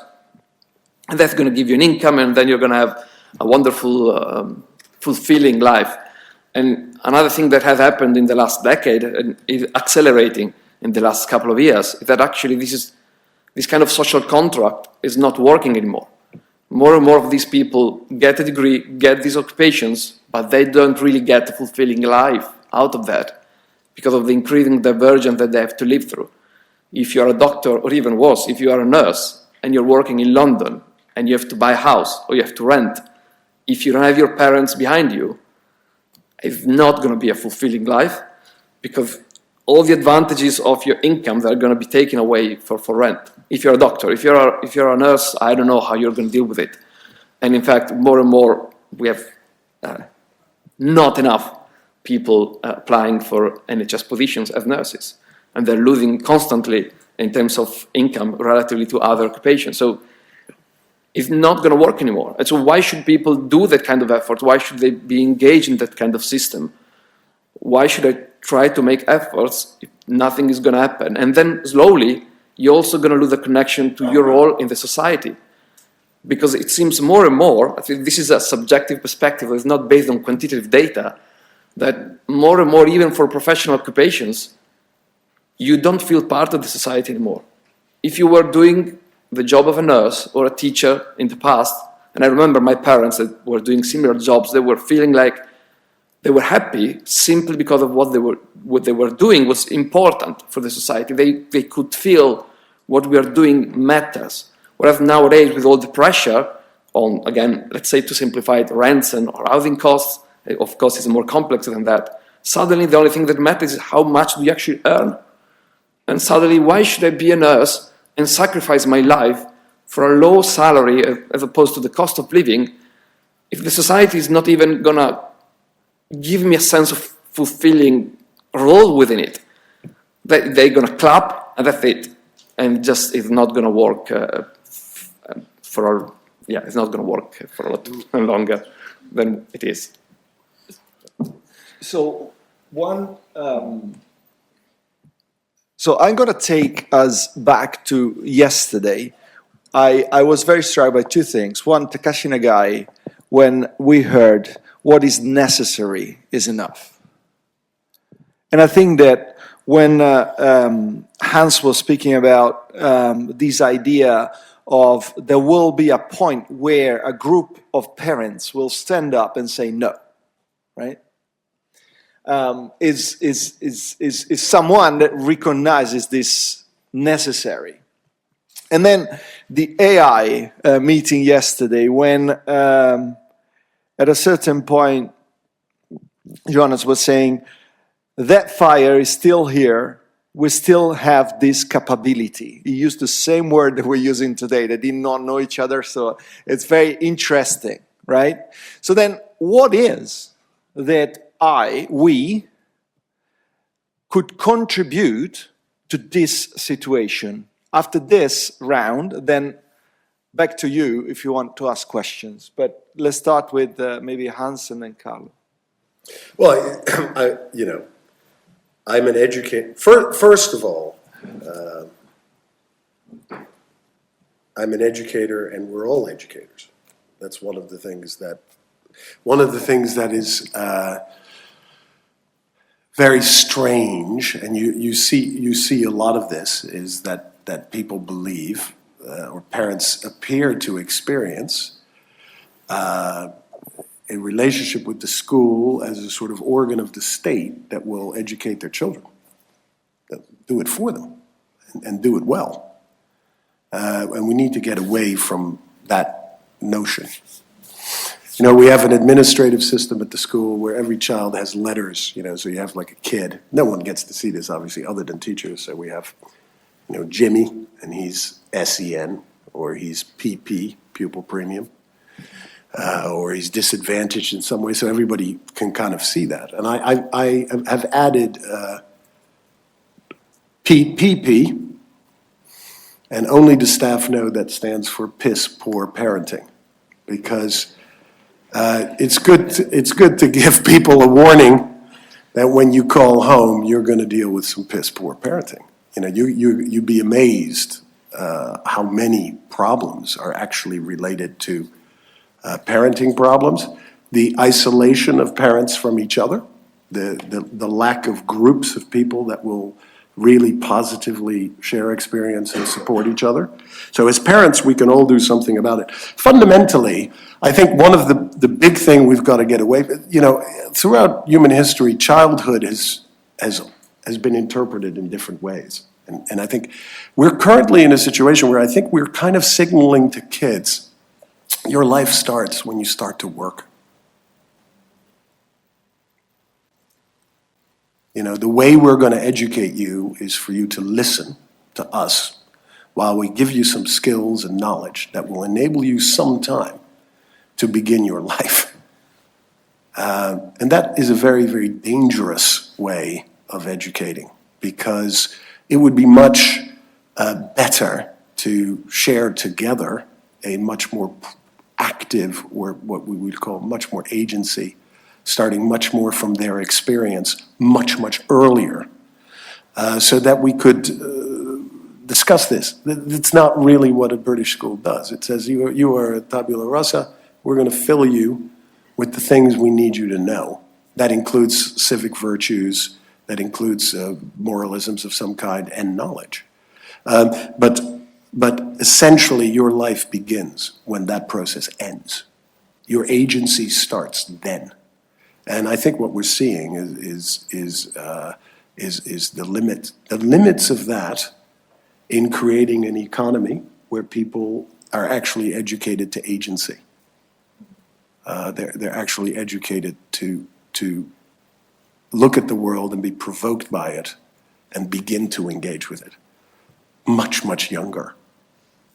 B: And that's going to give you an income, and then you're going to have a wonderful, fulfilling life. And another thing that has happened in the last decade, and is accelerating in the last couple of years, is that actually this kind of social contract is not working anymore. More and more of these people get a degree, get these occupations, but they don't really get a fulfilling life out of that because of the increasing divergence that they have to live through. If you're a doctor, or even worse, if you are a nurse and you're working in London and you have to buy a house or you have to rent, if you don't have your parents behind you, it's not going to be a fulfilling life, because all the advantages of your income that are going to be taken away for rent. If you're a doctor, if you're a nurse, I don't know how you're going to deal with it. And in fact, more and more, we have not enough people applying for NHS positions as nurses. And they're losing constantly in terms of income relatively to other occupations. So is not going to work anymore. And so why should people do that kind of effort? Why should they be engaged in that kind of system? Why should I try to make efforts if nothing is going to happen? And then slowly, you're also going to lose the connection to your role in the society. Because it seems more and more, I think this is a subjective perspective, it's not based on quantitative data, that more and more, even for professional occupations, you don't feel part of the society anymore. If you were doing the job of a nurse or a teacher in the past, and I remember my parents that were doing similar jobs, they were feeling like they were happy simply because of what they were doing was important for the society. They could feel what we are doing matters. Whereas nowadays, with all the pressure on, again, let's say to simplify it, rents and or housing costs, of course it's more complex than that, suddenly the only thing that matters is how much do you actually earn. And suddenly, why should I be a nurse and sacrifice my life for a low salary as opposed to the cost of living if the society is not even going to give me a sense of fulfilling role within it? They're going to clap and that's it. And just it's not going to work it's not going to work for a lot longer than it is.
A: So So I'm going to take us back to yesterday. I was very struck by two things. One, Takashi Nagai, when we heard what is necessary is enough. And I think that when Hans was speaking about this idea of there will be a point where a group of parents will stand up and say no, right? Is someone that recognizes this necessary. And then the AI meeting yesterday, when at a certain point, Jonas was saying, that fire is still here, we still have this capability. He used the same word that we're using today. They did not know each other, so it's very interesting, right? So then what is that we could contribute to this situation? After this round, then back to you if you want to ask questions. But let's start with maybe Hans and then Carlo.
C: Well, I'm an educator. First of all, I'm an educator, and we're all educators. That's one of the things that is very strange, and you see a lot of this, is that people believe, or parents appear to experience, a relationship with the school as a sort of organ of the state that will educate their children, that do it for them, and do it well. And we need to get away from that notion. We have an administrative system at the school where every child has letters, so you have like a kid. No one gets to see this, obviously, other than teachers. So we have, Jimmy, and he's SEN, or he's PP, pupil premium, or he's disadvantaged in some way, so everybody can kind of see that. And I have added PP, and only the staff know that stands for piss poor parenting, because it's good to give people a warning that when you call home, you're going to deal with some piss poor parenting. You'd be amazed how many problems are actually related to parenting problems, the isolation of parents from each other, the lack of groups of people that will really positively share experience and support each other. So as parents, we can all do something about it. Fundamentally, I think one of the big thing we've got to get away from, throughout human history, childhood has been interpreted in different ways. And I think we're currently in a situation where I think we're kind of signaling to kids, your life starts when you start to work. The way we're going to educate you is for you to listen to us while we give you some skills and knowledge that will enable you sometime to begin your life. And that is a very, very dangerous way of educating, because it would be much better to share together a much more active, or what we would call much more agency, starting much more from their experience, much earlier, so that we could discuss this. It's not really what a British school does. It says, you are a tabula rasa, we're going to fill you with the things we need you to know. That includes civic virtues, that includes moralisms of some kind, and knowledge. But essentially, your life begins when that process ends. Your agency starts then. And I think what we're seeing is the limits of that in creating an economy where people are actually educated to agency. They're actually educated to look at the world and be provoked by it and begin to engage with it much younger.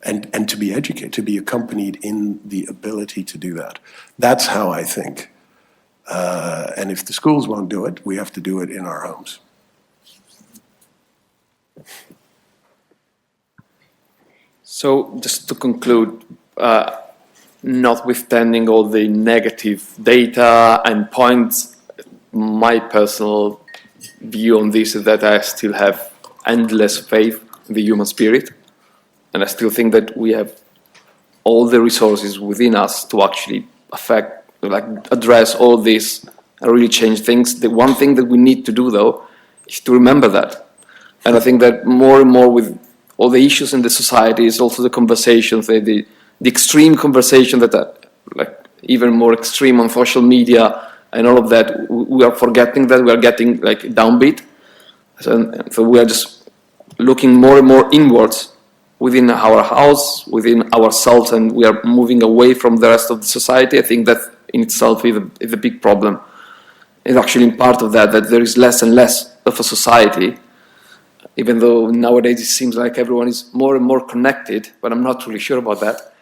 C: And to be educated, to be accompanied in the ability to do that. That's how I think. And if the schools won't do it, we have to do it in our homes.
B: So just to conclude, notwithstanding all the negative data and points, my personal view on this is that I still have endless faith in the human spirit. And I still think that we have all the resources within us to actually address all this and really change things. The one thing that we need to do, though, is to remember that. And I think that more and more with all the issues in the society is also the conversations, the extreme conversation that are even more extreme on social media and all of that. We are forgetting that, we are getting downbeat. So we are just looking more and more inwards within our house, within ourselves, and we are moving away from the rest of the society. I think that in itself is a big problem. It's actually in part of that there is less and less of a society, even though nowadays it seems like everyone is more and more connected, but I'm not really sure about that.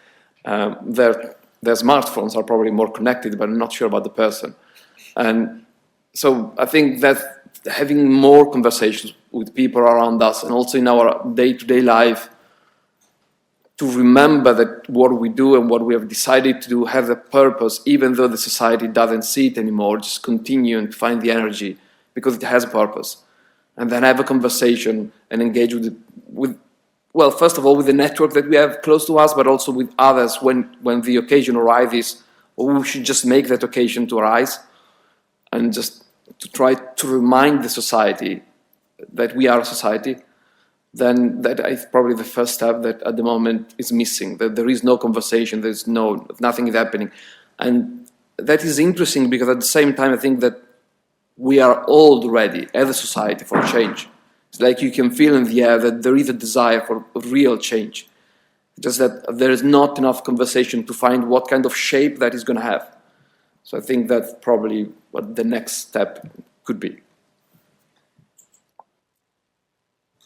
B: Their smartphones are probably more connected, but I'm not sure about the person. And so I think that having more conversations with people around us and also in our day-to-day life, to remember that what we do and what we have decided to do has a purpose, even though the society doesn't see it anymore, just continue and find the energy because it has a purpose. And then have a conversation and engage with well, first of all, with the network that we have close to us, but also with others when the occasion arises, or we should just make that occasion to arise and just to try to remind the society that we are a society. Then that is probably the first step that at the moment is missing, that there is no conversation, nothing is happening. And that is interesting because at the same time I think that we are all ready as a society for change. It's like you can feel in the air that there is a desire for real change. Just that there is not enough conversation to find what kind of shape that is going to have. So I think that's probably what the next step could be.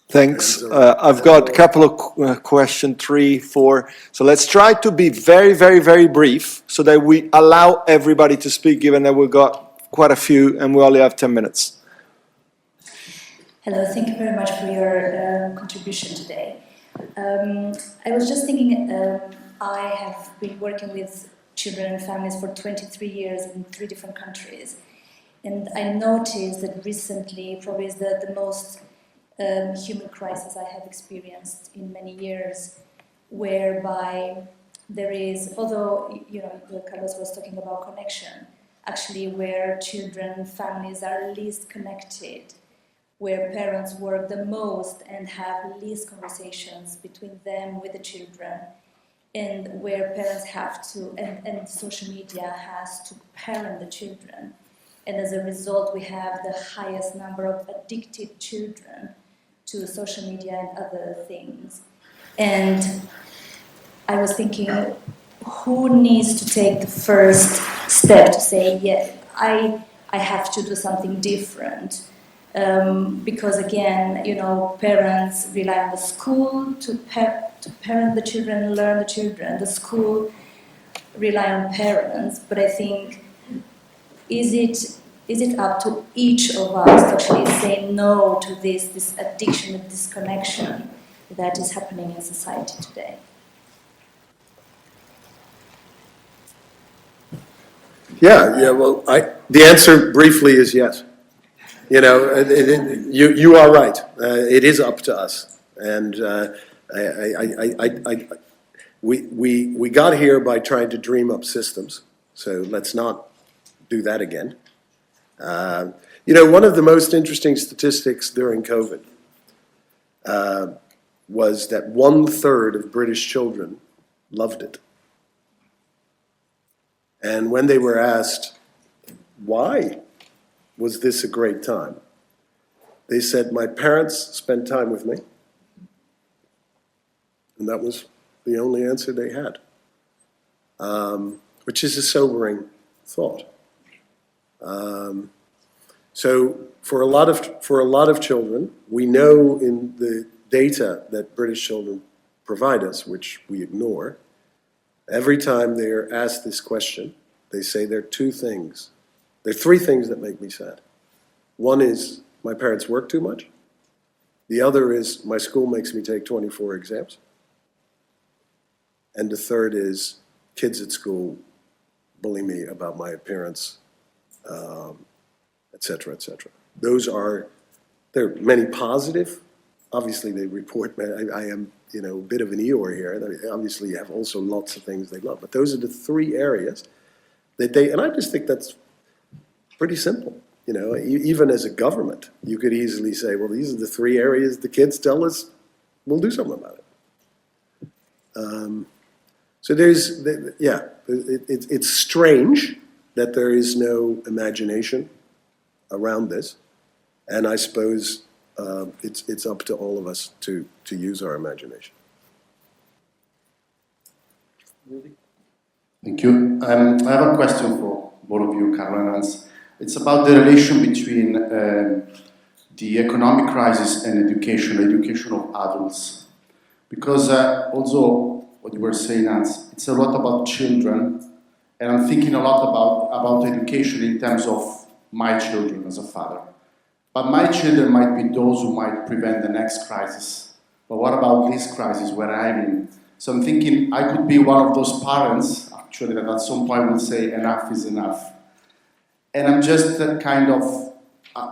A: Thanks. I've got a couple of questions, 3, 4. So let's try to be very brief so that we allow everybody to speak, given that we've got quite a few and we only have 10 minutes.
D: Hello, thank you very much for your contribution today. I was just thinking, I have been working with children and families for 23 years in 3 different countries. And I noticed that recently probably is the most human crisis I have experienced in many years, whereby there is, although Carlos was talking about connection, actually where children, families are least connected, where parents work the most and have least conversations between them with the children, and where parents have to, and social media has to parent the children. And as a result, we have the highest number of addicted children to social media and other things. And I was thinking, who needs to take the first step to say, yeah, I have to do something different? Because again, parents rely on the school to parent the children, learn the children. The school rely on parents, but I think, is it up to each of us to actually say no to this addiction, this disconnection that is happening in society today?
C: Yeah. Well, the answer briefly is yes. You know, you are right. It is up to us, and we got here by trying to dream up systems. So let's not do that again. You know, one of the most interesting statistics during COVID was that 1/3 of British children loved it. And when they were asked, why was this a great time? They said, my parents spent time with me. And that was the only answer they had, which is a sobering thought. So for a lot of children, we know in the data that British children provide us, which we ignore, every time they're asked this question, they say there are two things. There are three things that make me sad. One is my parents work too much. The other is my school makes me take 24 exams. And the third is kids at school bully me about my appearance, et cetera, et cetera. There are many positive. Obviously, they report, I am, you know, a bit of an Eeyore here. Obviously, you have also lots of things they love. But those are the three areas that and I just think that's pretty simple. You know, even as a government, you could easily say, well, these are the three areas the kids tell us we'll do something about it. So it's strange that there is no imagination around this. And I suppose it's up to all of us to use our imagination.
E: Thank you. I have a question for both of you, Carlo and Hans. It's about the relation between the economic crisis and education of adults. Because also, what you were saying, Hans, it's a lot about children, and I'm thinking a lot about education in terms of my children as a father. But my children might be those who might prevent the next crisis. But what about this crisis where I'm in? So I'm thinking I could be one of those parents, actually, that at some point will say enough is enough. And I'm just kind of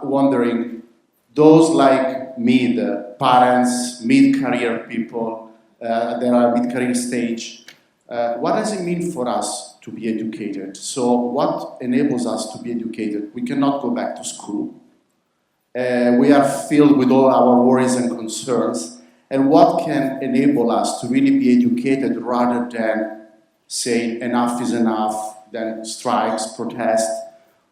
E: wondering, those like me, the parents, mid-career people, that are mid-career stage, what does it mean for us to be educated? So what enables us to be educated? We cannot go back to school. We are filled with all our worries and concerns. And what can enable us to really be educated rather than saying enough is enough, then strikes, protest?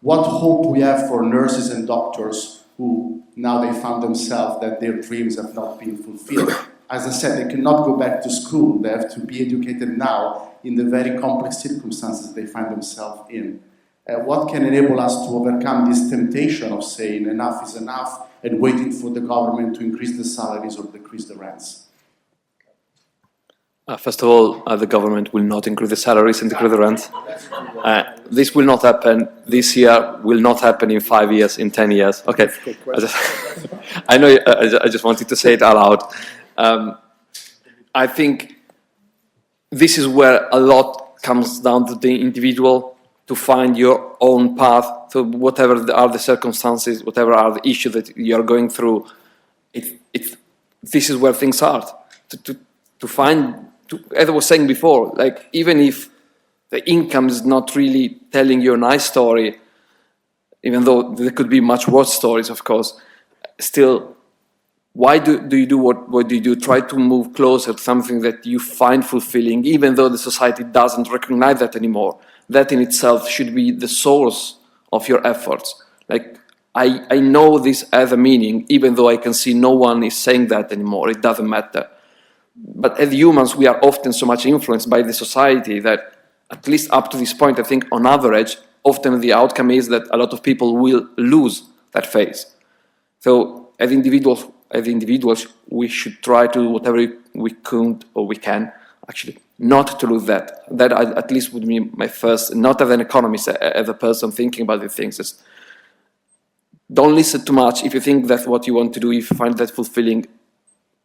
E: What hope we have for nurses and doctors who now they found themselves that their dreams have not been fulfilled? As I said, they cannot go back to school. They have to be educated now in the very complex circumstances they find themselves in. What can enable us to overcome this temptation of saying enough is enough and waiting for the government to increase the salaries or decrease the rents?
B: First of all, the government will not increase the salaries and decrease the rents. This will not happen this year, will not happen in 5 years, in 10 years. Okay, I know, I just wanted to say it out loud. I think this is where a lot comes down to the individual, to find your own path. So whatever are the circumstances, whatever are the issues that you're going through, this is where things are. To find, as I was saying before, like even if the income is not really telling you a nice story, even though there could be much worse stories, of course, still, why do you do what do you do? Try to move closer to something that you find fulfilling, even though the society doesn't recognize that anymore. That in itself should be the source of your efforts. Like, I know this has a meaning, even though I can see no one is saying that anymore. It doesn't matter. But as humans, we are often so much influenced by the society that, at least up to this point, I think on average, often the outcome is that a lot of people will lose that phase. So as individuals, we should try to do whatever we can or we can, actually, not to lose that. That at least would be my first, not as an economist, as a person thinking about these things, is don't listen too much. If you think that's what you want to do, if you find that fulfilling,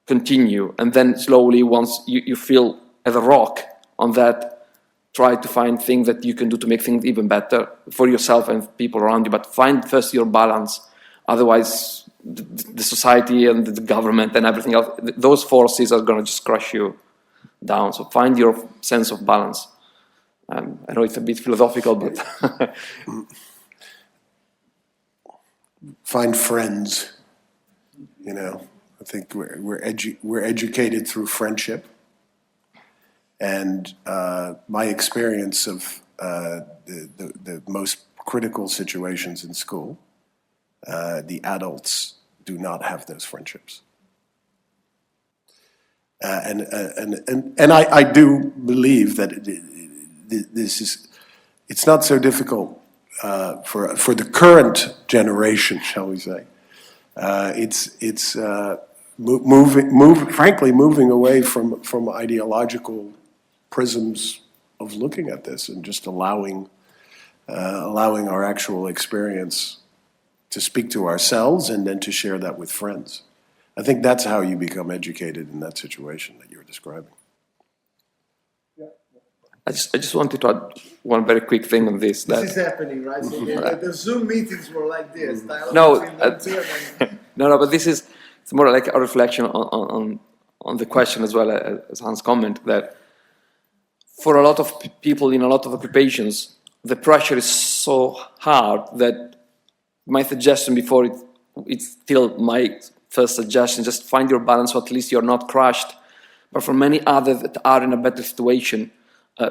B: continue. And then slowly, once you feel as a rock on that, try to find things that you can do to make things even better for yourself and people around you, but find first your balance. Otherwise, the society and the government and everything else, those forces are going to just crush you down. So find your sense of balance. I know it's a bit philosophical, but
C: find friends. You know, I think we're educated through friendship, and my experience of the most critical situations in school, the adults do not have those friendships. And I do believe that it's not so difficult for the current generation, shall we say. It's moving away from ideological prisms of looking at this and just allowing our actual experience to speak to ourselves and then to share that with friends. I think that's how you become educated in that situation that you're describing.
B: I just wanted to add one very quick thing on this.
A: This is happening, right? So the Zoom meetings were like this.
B: No, but this is, it's more like a reflection on the question as well as Hans' comment, that for a lot of people in a lot of occupations, the pressure is so hard that my suggestion before it's still my first suggestion, just find your balance so at least you're not crushed. But for many others that are in a better situation,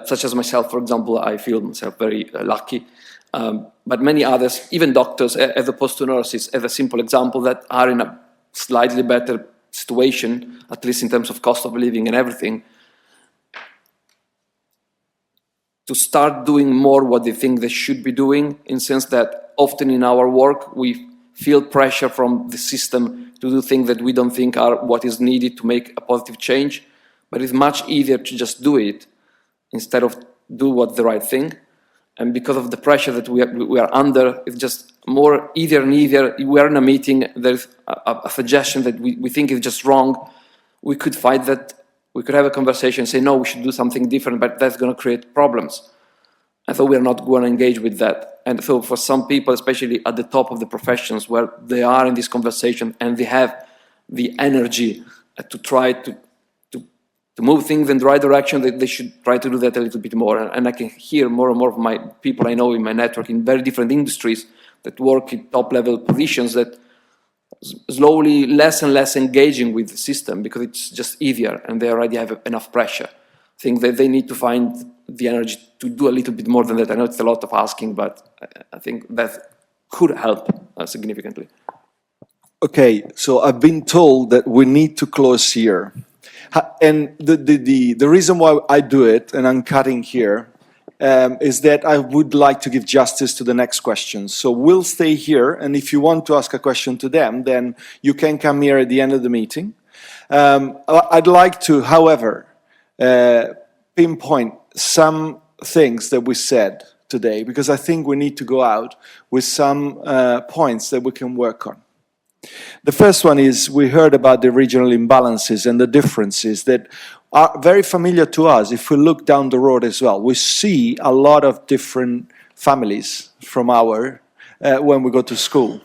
B: such as myself, for example, I feel myself very lucky. But many others, even doctors, as opposed to nurses, as a simple example, that are in a slightly better situation, at least in terms of cost of living and everything, to start doing more what they think they should be doing, in the sense that often in our work we feel pressure from the system to do things that we don't think are what is needed to make a positive change, but it's much easier to just do it instead of do what's the right thing. And because of the pressure that we are under, it's just more easier and easier. We are in a meeting, there's a suggestion that we think is just wrong. We could fight that, we could have a conversation and say, no, we should do something different, but that's going to create problems. And so we're not going to engage with that. And so for some people, especially at the top of the professions, where they are in this conversation and they have the energy to try to move things in the right direction, they should try to do that a little bit more. And I can hear more and more of my people I know in my network in very different industries that work in top-level positions that slowly less and less engaging with the system because it's just easier and they already have enough pressure. I think that they need to find the energy to do a little bit more than that. I know it's a lot of asking, but I think that could help significantly.
A: Okay, so I've been told that we need to close here. And the reason why I do it, and I'm cutting here, is that I would like to give justice to the next question. So we'll stay here, and if you want to ask a question to them, then you can come here at the end of the meeting. I'd like to, however, pinpoint some things that we said today, because I think we need to go out with some points that we can work on. The first one is we heard about the regional imbalances and the differences that are very familiar to us. If we look down the road as well, we see a lot of different families from when we go to school.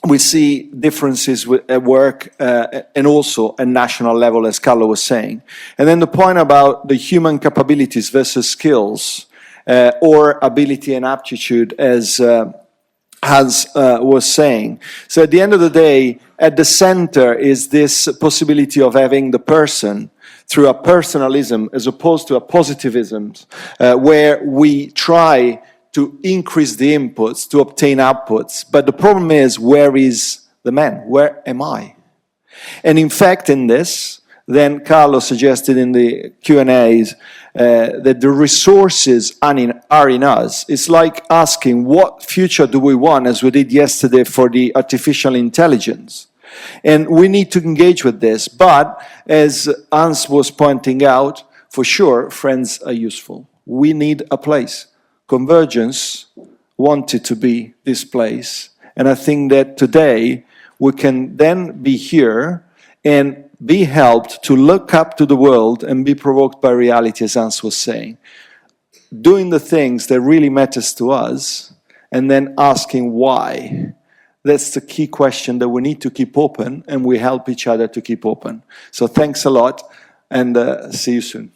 A: We see differences at work and also at national level, as Carlo was saying. And then the point about the human capabilities versus skills or ability and aptitude, as Hans was saying. So at the end of the day, at the center is this possibility of having the person through a personalism as opposed to a positivism, where we try to increase the inputs to obtain outputs. But the problem is, where is the man? Where am I? And in fact, in this, then Carlo suggested in the Q&As that the resources are in us. It's like asking, what future do we want, as we did yesterday for the artificial intelligence? And we need to engage with this. But as Hans was pointing out, for sure, friends are useful. We need a place. Convergence wanted to be this place. And I think that today we can then be here and be helped to look up to the world and be provoked by reality, as Hans was saying. Doing the things that really matters to us, and then asking why. That's the key question that we need to keep open, and we help each other to keep open. So thanks a lot, and see you soon.